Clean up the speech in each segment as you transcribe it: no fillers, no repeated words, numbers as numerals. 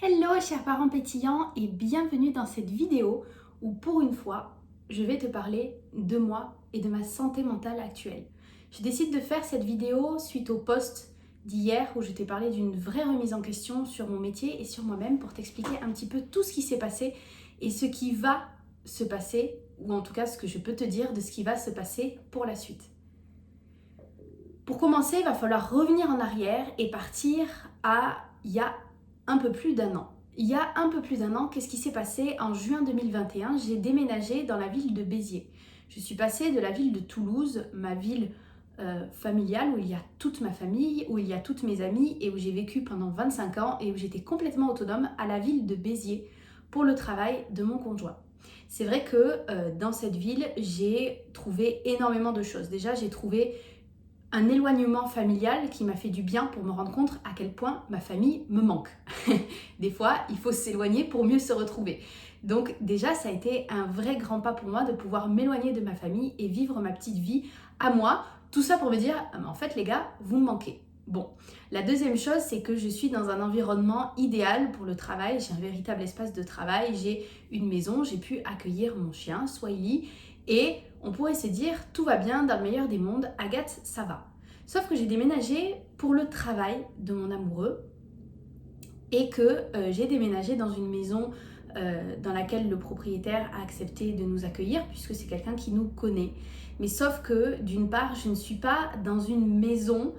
Hello chers parents pétillants et bienvenue dans cette vidéo où pour une fois je vais te parler de moi et de ma santé mentale actuelle. Je décide de faire cette vidéo suite au post d'hier où je t'ai parlé d'une vraie remise en question sur mon métier et sur moi-même pour t'expliquer un petit peu tout ce qui s'est passé et ce qui va se passer, ou en tout cas ce que je peux te dire de ce qui va se passer pour la suite. Pour commencer, il va falloir revenir en arrière et partir à il y a un peu plus d'un an. Il y a un peu plus d'un an, qu'est-ce qui s'est passé? En juin 2021, j'ai déménagé dans la ville de Béziers. Je suis passée de la ville de Toulouse, ma ville familiale, où il y a toute ma famille, où il y a toutes mes amies et où j'ai vécu pendant 25 ans et où j'étais complètement autonome, à la ville de Béziers pour le travail de mon conjoint. C'est vrai que dans cette ville, j'ai trouvé énormément de choses. Déjà, j'ai trouvé un éloignement familial qui m'a fait du bien pour me rendre compte à quel point ma famille me manque. Des fois, il faut s'éloigner pour mieux se retrouver. Donc déjà, ça a été un vrai grand pas pour moi de pouvoir m'éloigner de ma famille et vivre ma petite vie à moi. Tout ça pour me dire, ah, mais en fait les gars, vous me manquez. Bon, la deuxième chose, c'est que je suis dans un environnement idéal pour le travail. J'ai un véritable espace de travail, j'ai une maison, j'ai pu accueillir mon chien, Swahili, et on pourrait se dire, tout va bien, dans le meilleur des mondes, Agathe, ça va. Sauf que j'ai déménagé pour le travail de mon amoureux et que j'ai déménagé dans une maison dans laquelle le propriétaire a accepté de nous accueillir puisque c'est quelqu'un qui nous connaît. Mais sauf que d'une part, je ne suis pas dans une maison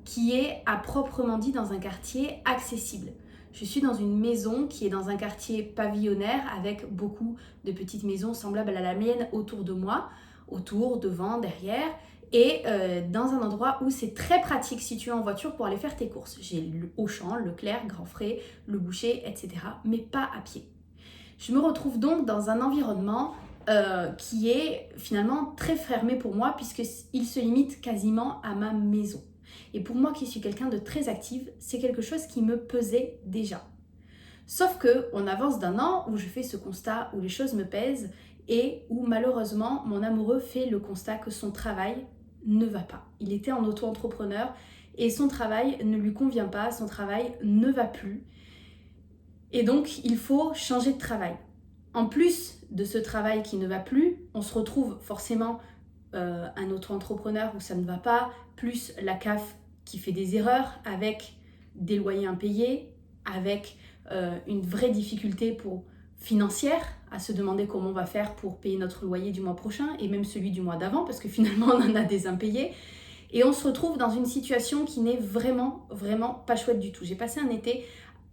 qui est à proprement dit dans un quartier accessible. Je suis dans une maison qui est dans un quartier pavillonnaire avec beaucoup de petites maisons semblables à la mienne autour de moi, autour, devant, derrière, et dans un endroit où c'est très pratique si tu es en voiture pour aller faire tes courses. J'ai le Auchan, Leclerc, Grand Frais, Le Boucher, etc. mais pas à pied. Je me retrouve donc dans un environnement qui est finalement très fermé pour moi puisqu'il se limite quasiment à ma maison. Et pour moi qui suis quelqu'un de très active, c'est quelque chose qui me pesait déjà. Sauf qu'on avance d'un an où je fais ce constat, où les choses me pèsent et où malheureusement mon amoureux fait le constat que son travail ne va pas. Il était en auto-entrepreneur et son travail ne lui convient pas, son travail ne va plus. Et donc il faut changer de travail. En plus de ce travail qui ne va plus, on se retrouve forcément un auto-entrepreneur où ça ne va pas, plus la CAF qui fait des erreurs avec des loyers impayés, avec une vraie difficulté financière à se demander comment on va faire pour payer notre loyer du mois prochain et même celui du mois d'avant parce que finalement on en a des impayés. Et on se retrouve dans une situation qui n'est vraiment, vraiment pas chouette du tout. J'ai passé un été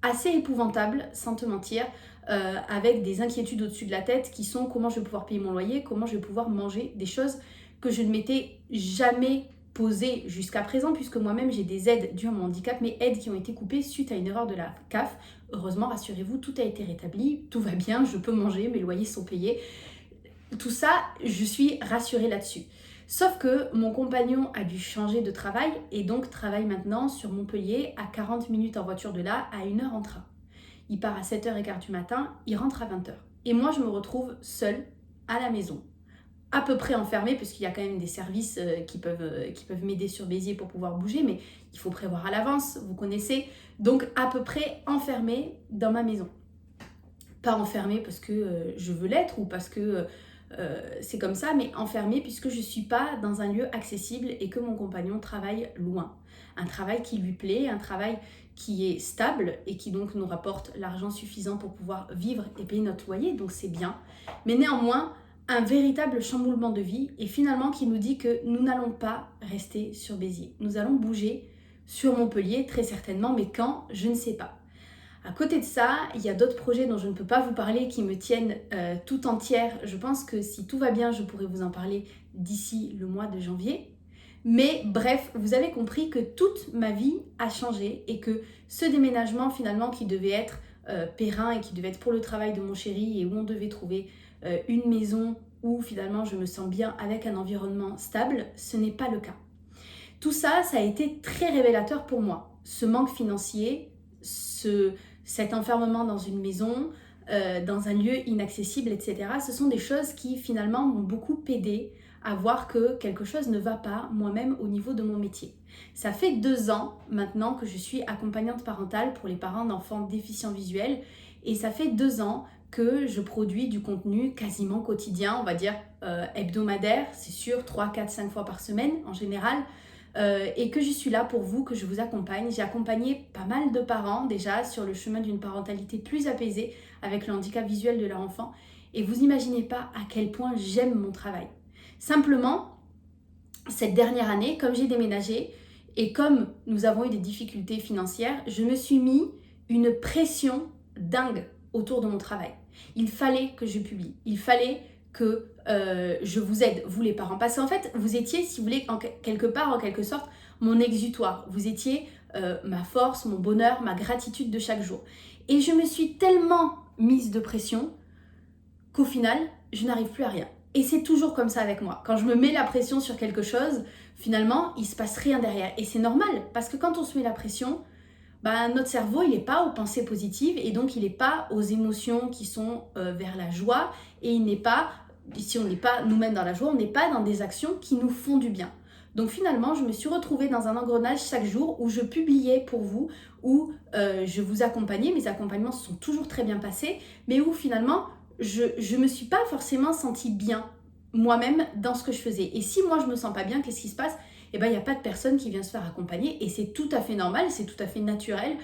assez épouvantable, sans te mentir, avec des inquiétudes au-dessus de la tête qui sont comment je vais pouvoir payer mon loyer, comment je vais pouvoir manger, des choses que je ne m'étais jamais posées jusqu'à présent, puisque moi-même j'ai des aides dues à mon handicap, mais aides qui ont été coupées suite à une erreur de la CAF. Heureusement, rassurez-vous, tout a été rétabli, tout va bien, je peux manger, mes loyers sont payés. Tout ça, je suis rassurée là-dessus. Sauf que mon compagnon a dû changer de travail et donc travaille maintenant sur Montpellier à 40 minutes en voiture de là, à 1 heure en train. Il part à 7h15 du matin, il rentre à 20h. Et moi, je me retrouve seule à la maison, à peu près enfermée, parce qu'il y a quand même des services qui peuvent m'aider sur Béziers pour pouvoir bouger, mais il faut prévoir à l'avance, vous connaissez. Donc à peu près enfermée dans ma maison. Pas enfermée parce que je veux l'être ou parce que c'est comme ça, mais enfermée puisque je ne suis pas dans un lieu accessible et que mon compagnon travaille loin. Un travail qui lui plaît, un travail qui est stable et qui donc nous rapporte l'argent suffisant pour pouvoir vivre et payer notre loyer, donc c'est bien. Mais néanmoins, un véritable chamboulement de vie et finalement qui nous dit que nous n'allons pas rester sur Béziers. Nous allons bouger sur Montpellier très certainement, mais quand, je ne sais pas. À côté de ça, il y a d'autres projets dont je ne peux pas vous parler qui me tiennent tout entière. Je pense que si tout va bien, je pourrai vous en parler d'ici le mois de janvier. Mais bref, vous avez compris que toute ma vie a changé et que ce déménagement finalement qui devait être périn et qui devait être pour le travail de mon chéri et où on devait trouver une maison où finalement je me sens bien avec un environnement stable, ce n'est pas le cas. Tout ça, ça a été très révélateur pour moi. Ce manque financier, cet enfermement dans une maison, dans un lieu inaccessible, etc. Ce sont des choses qui finalement m'ont beaucoup aidé à voir que quelque chose ne va pas moi-même au niveau de mon métier. Ça fait 2 ans maintenant que je suis accompagnante parentale pour les parents d'enfants déficients visuels et ça fait 2 ans que je produis du contenu quasiment quotidien, on va dire hebdomadaire, c'est sûr, 3, 4, 5 fois par semaine en général. Et que je suis là pour vous, que je vous accompagne. J'ai accompagné pas mal de parents déjà sur le chemin d'une parentalité plus apaisée avec le handicap visuel de leur enfant. Et vous imaginez pas à quel point j'aime mon travail. Simplement, cette dernière année, comme j'ai déménagé et comme nous avons eu des difficultés financières, je me suis mis une pression dingue autour de mon travail. Il fallait que je publie, il fallait que je vous aide, vous les parents. Parce qu'en fait, vous étiez, si vous voulez, quelque part, en quelque sorte, mon exutoire. Vous étiez ma force, mon bonheur, ma gratitude de chaque jour. Et je me suis tellement mise de pression qu'au final, je n'arrive plus à rien. Et c'est toujours comme ça avec moi. Quand je me mets la pression sur quelque chose, finalement, il ne se passe rien derrière. Et c'est normal, parce que quand on se met la pression, notre cerveau, il n'est pas aux pensées positives et donc il n'est pas aux émotions qui sont vers la joie et il n'est pas, si on n'est pas nous-mêmes dans la joie, on n'est pas dans des actions qui nous font du bien. Donc finalement, je me suis retrouvée dans un engrenage chaque jour où je publiais pour vous, où je vous accompagnais, mes accompagnements se sont toujours très bien passés, mais où finalement, je ne me suis pas forcément sentie bien moi-même dans ce que je faisais. Et si moi je me sens pas bien, qu'est-ce qui se passe? Eh ben, il n'y a pas de personne qui vient se faire accompagner et c'est tout à fait normal, c'est tout à fait naturel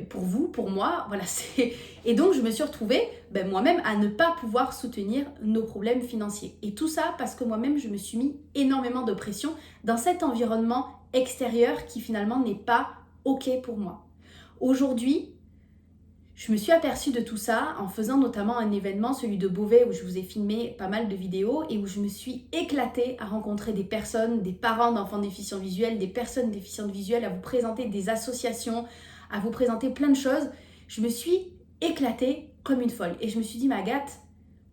pour vous, pour moi. Voilà, et donc, je me suis retrouvée moi-même à ne pas pouvoir soutenir nos problèmes financiers. Et tout ça parce que moi-même, je me suis mis énormément de pression dans cet environnement extérieur qui finalement n'est pas OK pour moi. Aujourd'hui, je me suis aperçue de tout ça en faisant notamment un événement, celui de Beauvais, où je vous ai filmé pas mal de vidéos et où je me suis éclatée à rencontrer des personnes, des parents d'enfants déficients visuels, des personnes déficientes visuelles, à vous présenter des associations, à vous présenter plein de choses. Je me suis éclatée comme une folle et je me suis dit, mais Agathe,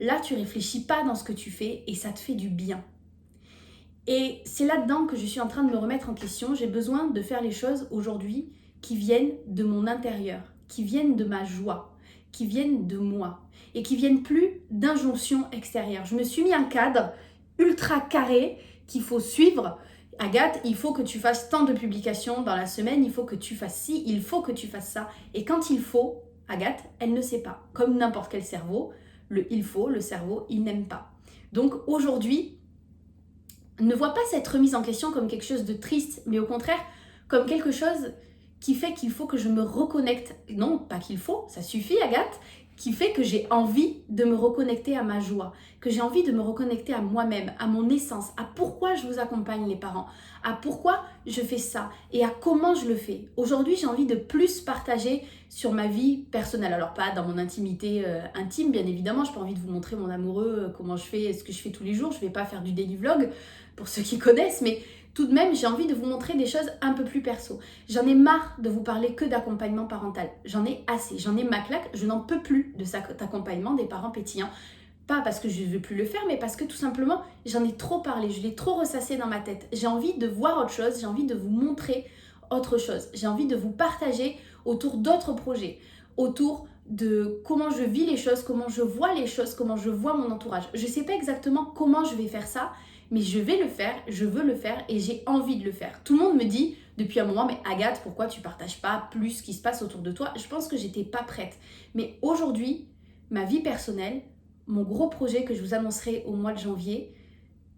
là tu réfléchis pas dans ce que tu fais et ça te fait du bien. Et c'est là-dedans que je suis en train de me remettre en question. J'ai besoin de faire les choses aujourd'hui qui viennent de mon intérieur, qui viennent de ma joie, qui viennent de moi et qui viennent plus d'injonctions extérieures. Je me suis mis un cadre ultra carré qu'il faut suivre. Agathe, il faut que tu fasses tant de publications dans la semaine, il faut que tu fasses ci, il faut que tu fasses ça. Et quand il faut, Agathe, elle ne sait pas. Comme n'importe quel cerveau, le il faut, le cerveau, il n'aime pas. Donc aujourd'hui, ne vois pas cette remise en question comme quelque chose de triste, mais au contraire comme quelque chose qui fait qu'il faut que je me reconnecte. Non, pas qu'il faut, ça suffit Agathe, qui fait que j'ai envie de me reconnecter à ma joie, que j'ai envie de me reconnecter à moi-même, à mon essence, à pourquoi je vous accompagne les parents, à pourquoi je fais ça et à comment je le fais. Aujourd'hui, j'ai envie de plus partager sur ma vie personnelle. Alors pas dans mon intimité intime, bien évidemment, je n'ai pas envie de vous montrer mon amoureux, comment je fais, ce que je fais tous les jours. Je ne vais pas faire du daily vlog pour ceux qui connaissent, mais tout de même, j'ai envie de vous montrer des choses un peu plus perso. J'en ai marre de vous parler que d'accompagnement parental. J'en ai assez, j'en ai ma claque, je n'en peux plus de cet accompagnement des parents pétillants. Pas parce que je ne veux plus le faire, mais parce que tout simplement, j'en ai trop parlé, je l'ai trop ressassé dans ma tête. J'ai envie de voir autre chose, j'ai envie de vous montrer autre chose. J'ai envie de vous partager autour d'autres projets, autour de comment je vis les choses, comment je vois les choses, comment je vois mon entourage. Je ne sais pas exactement comment je vais faire ça, mais je vais le faire, je veux le faire et j'ai envie de le faire. Tout le monde me dit depuis un moment, mais Agathe, pourquoi tu partages pas plus ce qui se passe autour de toi? Je pense que j'étais pas prête. Mais aujourd'hui, ma vie personnelle, mon gros projet que je vous annoncerai au mois de janvier,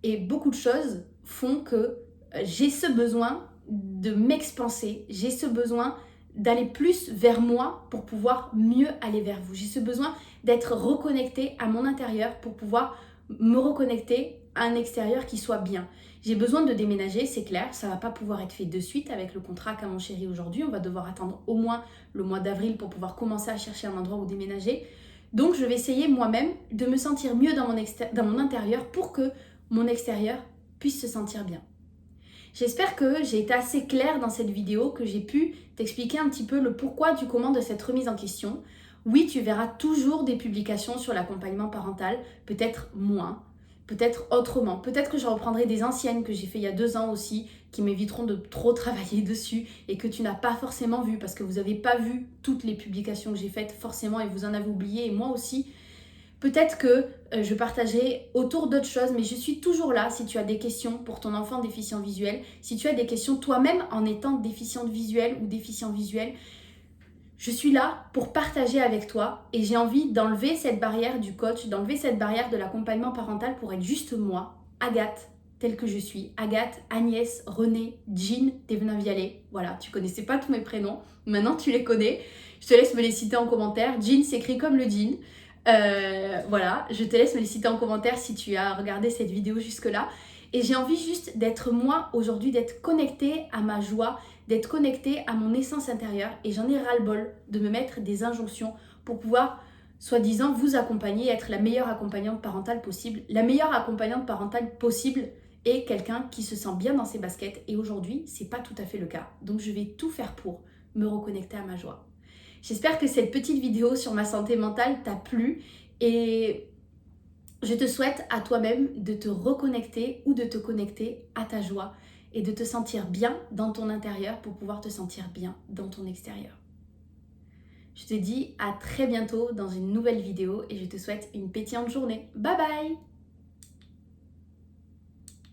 et beaucoup de choses font que j'ai ce besoin de m'expanser, j'ai ce besoin d'aller plus vers moi pour pouvoir mieux aller vers vous. J'ai ce besoin d'être reconnectée à mon intérieur pour pouvoir me reconnecter à un extérieur qui soit bien. J'ai besoin de déménager, c'est clair, ça va pas pouvoir être fait de suite avec le contrat qu'a mon chéri aujourd'hui. On va devoir attendre au moins le mois d'avril pour pouvoir commencer à chercher un endroit où déménager. Donc je vais essayer moi-même de me sentir mieux dans mon intérieur pour que mon extérieur puisse se sentir bien. J'espère que j'ai été assez claire dans cette vidéo, que j'ai pu t'expliquer un petit peu le pourquoi du comment de cette remise en question. Oui, tu verras toujours des publications sur l'accompagnement parental, peut-être moins, peut-être autrement. Peut-être que je reprendrai des anciennes que j'ai fait il y a 2 ans aussi, qui m'éviteront de trop travailler dessus et que tu n'as pas forcément vu parce que vous n'avez pas vu toutes les publications que j'ai faites forcément et vous en avez oublié et moi aussi. Peut-être que je partagerai autour d'autres choses, mais je suis toujours là si tu as des questions pour ton enfant déficient visuel, si tu as des questions toi-même en étant déficiente visuelle ou déficient visuel. Je suis là pour partager avec toi et j'ai envie d'enlever cette barrière du coach, d'enlever cette barrière de l'accompagnement parental pour être juste moi, Agathe, telle que je suis. Agathe, Agnès, Renée, Jean, Thévenin-Vialet. Voilà, tu connaissais pas tous mes prénoms, maintenant tu les connais. Je te laisse me les citer en commentaire. Jean s'écrit comme le jean. Voilà, je te laisse me les citer en commentaire si tu as regardé cette vidéo jusque-là. Et j'ai envie juste d'être moi aujourd'hui, d'être connectée à ma joie, d'être connectée à mon essence intérieure. Et j'en ai ras-le-bol de me mettre des injonctions pour pouvoir, soi-disant, vous accompagner, être la meilleure accompagnante parentale possible. La meilleure accompagnante parentale possible est quelqu'un qui se sent bien dans ses baskets. Et aujourd'hui, c'est pas tout à fait le cas. Donc je vais tout faire pour me reconnecter à ma joie. J'espère que cette petite vidéo sur ma santé mentale t'a plu et je te souhaite à toi-même de te reconnecter ou de te connecter à ta joie et de te sentir bien dans ton intérieur pour pouvoir te sentir bien dans ton extérieur. Je te dis à très bientôt dans une nouvelle vidéo et je te souhaite une pétillante journée. Bye bye!